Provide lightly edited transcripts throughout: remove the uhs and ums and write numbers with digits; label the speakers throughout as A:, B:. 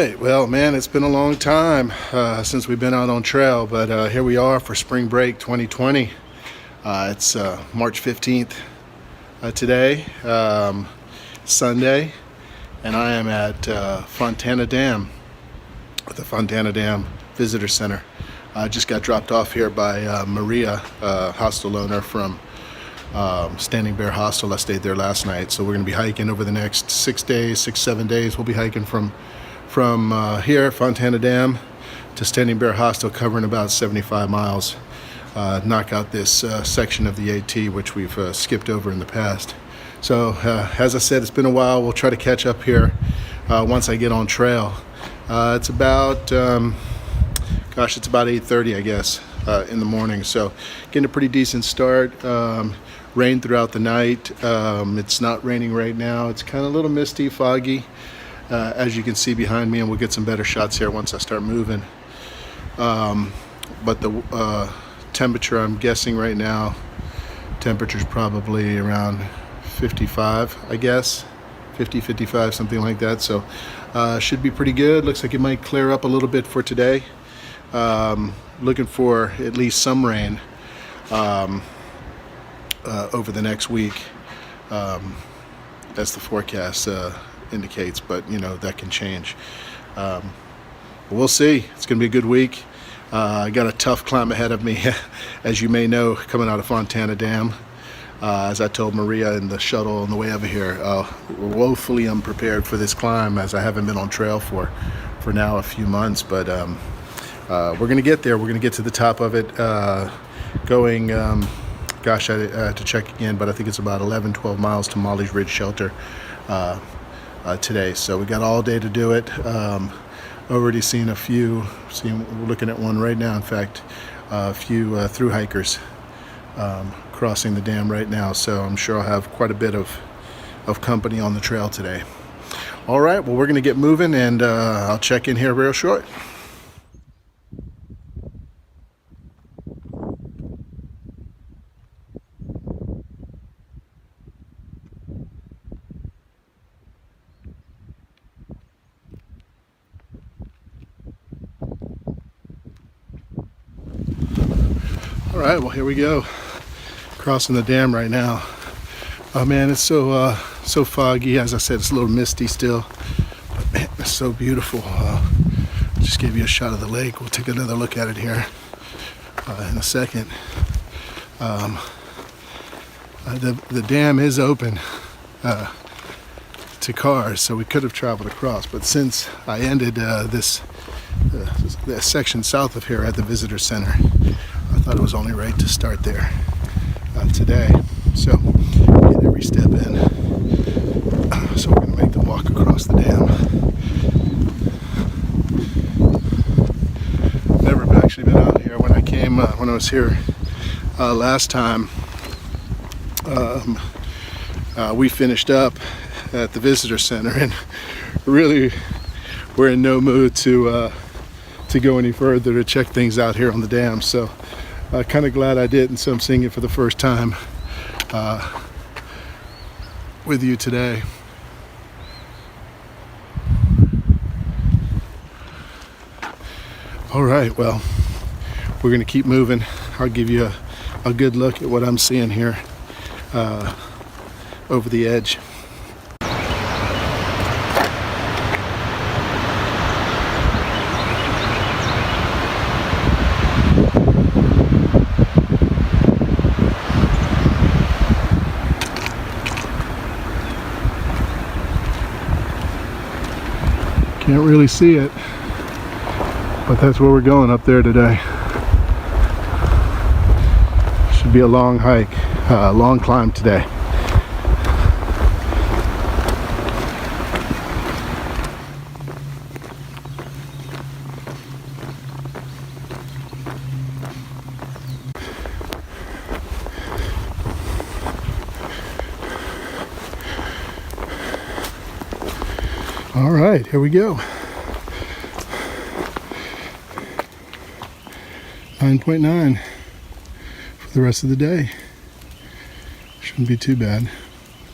A: right, well, man, it's been a long time since we've been out on trail, but here we are for spring break 2020. It's March 15th today, Sunday, and I am at Fontana Dam at the Fontana Dam Visitor Center. I just got dropped off here by Maria, hostel owner from Standing Bear Hostel. I stayed there last night, so we're going to be hiking over the next 7 days. We'll be hiking from here, Fontana Dam, to Standing Bear Hostel, covering about 75 miles. Knock out this section of the AT, which we've skipped over in the past. So, as I said, it's been a while. We'll try to catch up here once I get on trail. It's about, it's about 8:30, I guess, in the morning. So, getting a pretty decent start. Rain throughout the night. It's not raining right now. It's kind of a little misty, foggy, as you can see behind me, and we'll get some better shots here once I start moving. But the temperature, I'm guessing right now, temperature's probably around 55, I guess. 50, 55, something like that. So should be pretty good. Looks like it might clear up a little bit for today. Looking for at least some rain over the next week, as the forecast indicates, but you know, that can change. We'll see. It's going to be a good week. I got a tough climb ahead of me, as you may know, coming out of Fontana Dam. As I told Maria in the shuttle on the way over here, we're woefully unprepared for this climb, as I haven't been on trail for now a few months, but we're going to get there. We're going to get to the top of it, going I had to check again, but I think it's about 11-12 miles to Mollies Ridge Shelter today. So we got all day to do it. Already seen a few, we're looking at one right now, in fact, a few through hikers crossing the dam right now. So I'm sure I'll have quite a bit of company on the trail today. All right, well, we're going to get moving, and I'll check in here real short. All right, well, here we go. Crossing the dam right now. Oh man, it's so foggy. As I said, it's a little misty still, but man, it's so beautiful. Just gave you a shot of the lake. We'll take another look at it here in a second. The dam is open to cars, so we could have traveled across, but since I ended this section south of here at the visitor center, I thought it was only right to start there today. So get every step in. So we're going to make the walk across the dam. Never actually been out here. When I came, when I was here last time, we finished up at the visitor center, and really we're in no mood to go any further to check things out here on the dam. So kind of glad I did, and so I'm seeing it for the first time with you today. All right, well, we're going to keep moving. I'll give you a good look at what I'm seeing here over the edge. Can't really see it, but that's where we're going up there today. Should be a long hike, long climb today. All right, here we go. 9.9 for the rest of the day. Shouldn't be too bad.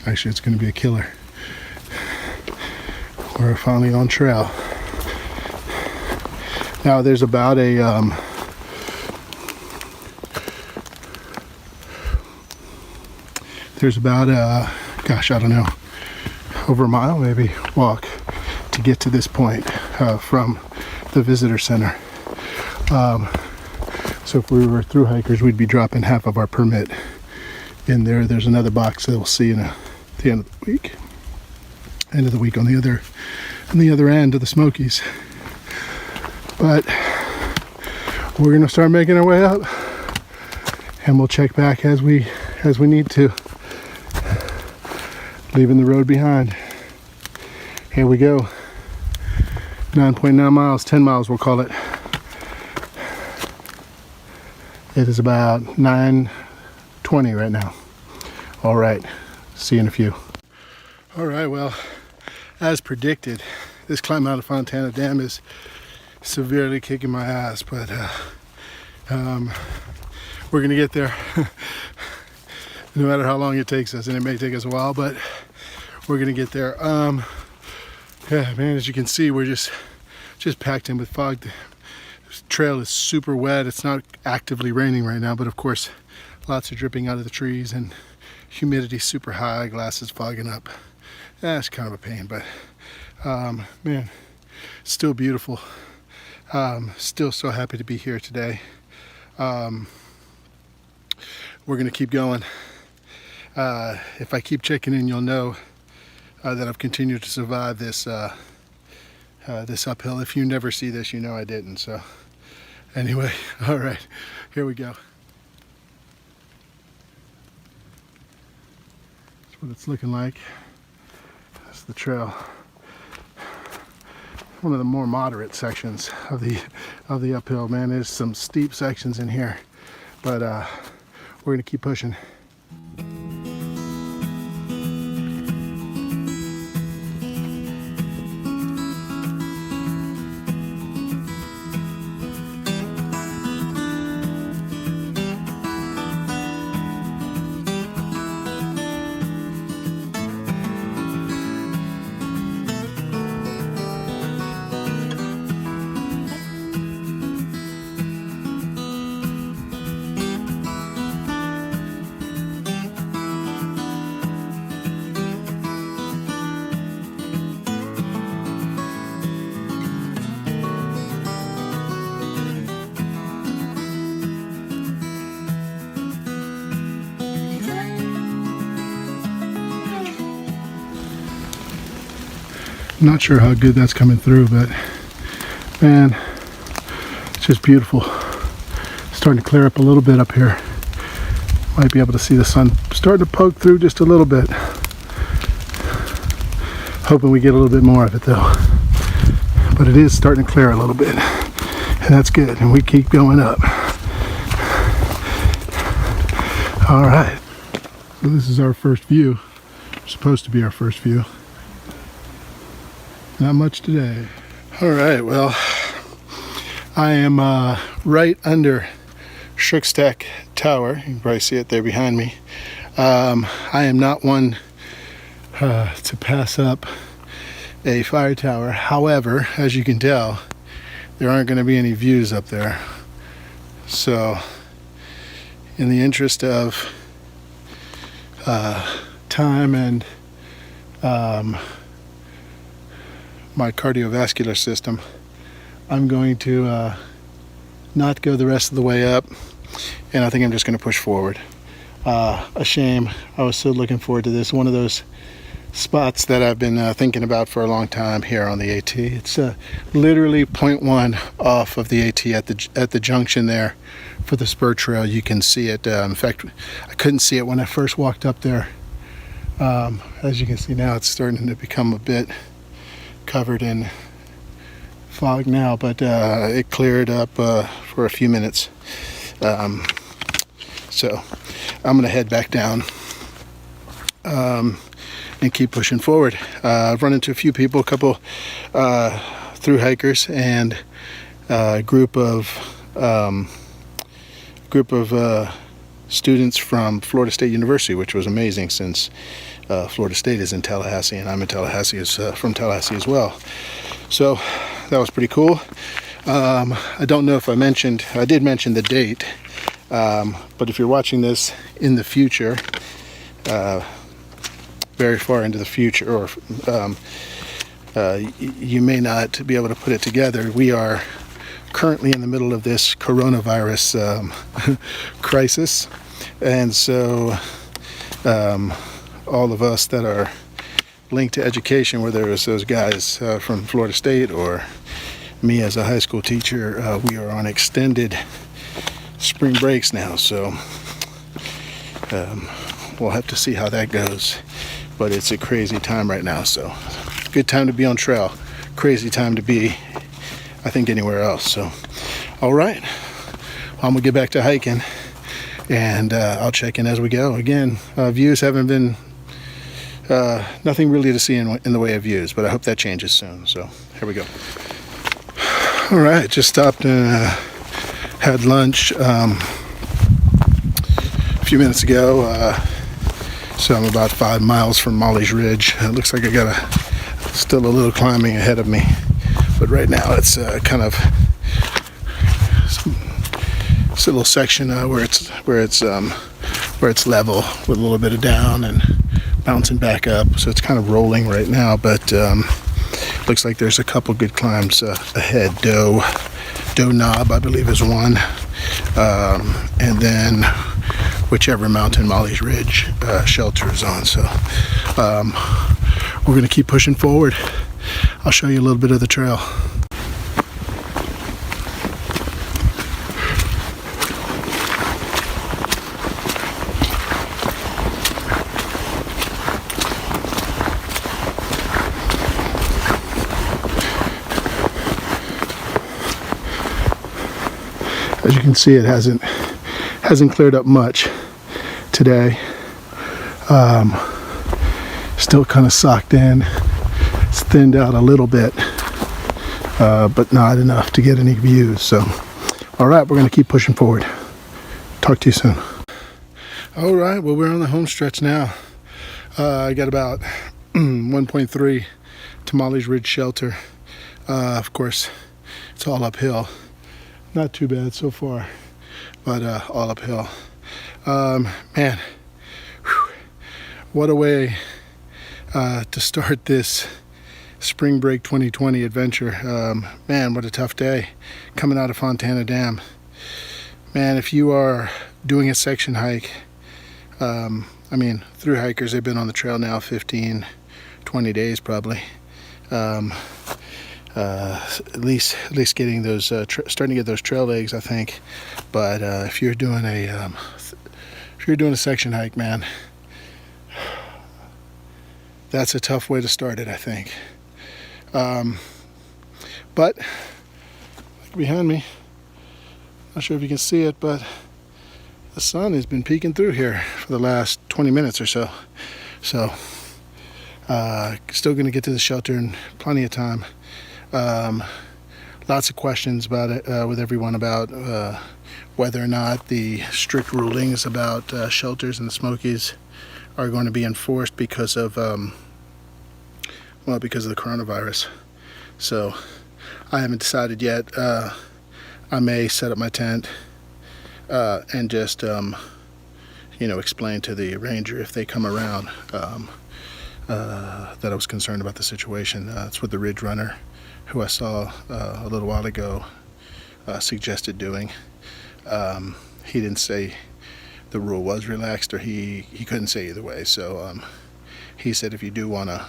A: Actually, it's going to be a killer. We're finally on trail. Now there's about a gosh, I don't know, over a mile maybe walk to get to this point from the visitor center. So if we were through hikers, we'd be dropping half of our permit in there. There's another box that we'll see at the end of the week. End of the week on the other end of the Smokies. But we're gonna start making our way up, and we'll check back as we need to. Leaving the road behind. Here we go. 9.9 miles, 10 miles we'll call it. It is about 9:20 right now. All right, see you in a few. All right, well, as predicted, this climb out of Fontana Dam is severely kicking my ass, but we're gonna get there. No matter how long it takes us, and it may take us a while, but we're gonna get there. Yeah, man, as you can see, we're just packed in with fog. This trail is super wet. It's not actively raining right now, but of course, lots of dripping out of the trees, and humidity super high, glasses fogging up. That's kind of a pain, but man, still beautiful. Still so happy to be here today. We're gonna keep going. If I keep checking in, you'll know that I've continued to survive this this uphill. If you never see this, you know I didn't. So anyway, all right, here we go. That's what it's looking like. That's the trail. One of the more moderate sections of the uphill. Man, there's some steep sections in here, but we're gonna keep pushing. Not sure how good that's coming through, but man, it's just beautiful. Starting to clear up a little bit up here. Might be able to see the sun starting to poke through just a little bit. Hoping we get a little bit more of it though. But it is starting to clear a little bit, and that's good. And we keep going up. All right. So this is our first view. Supposed to be our first view. Not much today. All right, well, I am right under Shookstack Tower. You can probably see it there behind me. I am not one to pass up a fire tower. However, as you can tell, there aren't going to be any views up there. So, in the interest of time and my cardiovascular system, I'm going to not go the rest of the way up, and I think I'm just going to push forward. A shame. I was so looking forward to this. One of those spots that I've been thinking about for a long time here on the AT. It's literally 0.1 off of the AT at the junction there for the spur trail. You can see it. In fact, I couldn't see it when I first walked up there. As you can see now, it's starting to become a bit covered in fog now, but it cleared up for a few minutes. So I'm gonna head back down and keep pushing forward. I've run into a few people, a couple through hikers, and a group of students from Florida State University, which was amazing since Florida State is in Tallahassee, and I'm in Tallahassee, from Tallahassee as well. So that was pretty cool. I don't know if I did mention the date, but if you're watching this in the future, very far into the future, or you may not be able to put it together. We are currently in the middle of this coronavirus crisis, and so all of us that are linked to education, whether it's those guys from Florida State or me as a high school teacher, we are on extended spring breaks now, so we'll have to see how that goes. But it's a crazy time right now, so good time to be on trail, crazy time to be, I think, anywhere else. So all right, I'm gonna get back to hiking, and I'll check in as we go. Again, views haven't been nothing really to see in the way of views, but I hope that changes soon. So here we go. All right, just stopped and had lunch a few minutes ago. So I'm about 5 miles from Mollies Ridge. It looks like I got still a little climbing ahead of me, but right now it's kind of it's a little section where it's level with a little bit of down and bouncing back up. So it's kind of rolling right now, but looks like there's a couple good climbs ahead. Doe Knob, I believe, is one, and then whichever mountain Mollies Ridge Shelter is on. So we're going to keep pushing forward. I'll show you a little bit of the trail. As you can see, it hasn't cleared up much today. Still kind of socked in. It's thinned out a little bit, but not enough to get any views. So, all right, we're going to keep pushing forward. Talk to you soon. All right, well, we're on the home stretch now. I got about 1.3 to Mollies Ridge Shelter. Of course, it's all uphill. Not too bad so far, but all uphill. Man, whew, what a way to start this spring break 2020 adventure. Man, what a tough day coming out of Fontana Dam. Man, if you are doing a section hike, I mean, through hikers, they've been on the trail now 15, 20 days probably. At least getting those starting to get those trail legs, I think. But if you're doing a section hike, man, that's a tough way to start it, I think. But behind me, not sure if you can see it, but the sun has been peeking through here for the last 20 minutes or so. So still going to get to the shelter in plenty of time. Lots of questions about it with everyone about whether or not the strict rulings about shelters in the Smokies are going to be enforced because of because of the coronavirus. So I haven't decided yet. I may set up my tent and just explain to the ranger if they come around that I was concerned about the situation. That's what the Ridge Runner, who I saw a little while ago, suggested doing. He didn't say the rule was relaxed, or he couldn't say either way. So he said if you do want to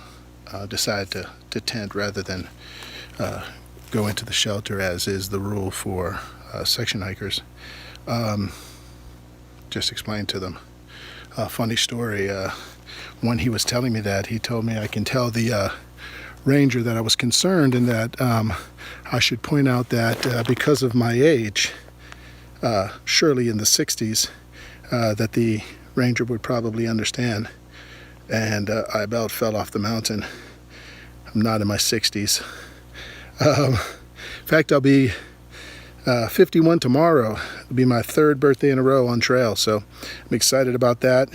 A: decide to tent rather than go into the shelter, as is the rule for section hikers, just explain to them. Funny story, when he was telling me that, he told me I can tell the ranger that I was concerned, and that I should point out that because of my age, surely in the 60s, that the ranger would probably understand. And I about fell off the mountain. I'm not in my 60s. In fact, I'll be 51 tomorrow. It'll be my 3rd birthday in a row on trail, so I'm excited about that.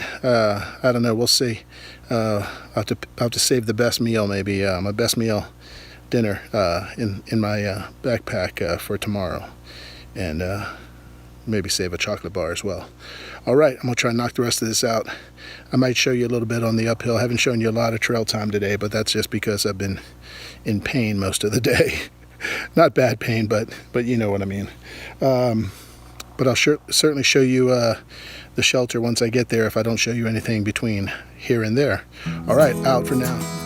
A: I don't know, we'll see. I'll have to save the best meal, maybe. My best meal dinner in my backpack for tomorrow, and maybe save a chocolate bar as well. All right, I'm gonna try and knock the rest of this out. I might show you a little bit on the uphill. I haven't shown you a lot of trail time today, but that's just because I've been in pain most of the day. Not bad pain, but you know what I mean. But I'll certainly show you the shelter once I get there, if I don't show you anything between here and there. All right, out for now.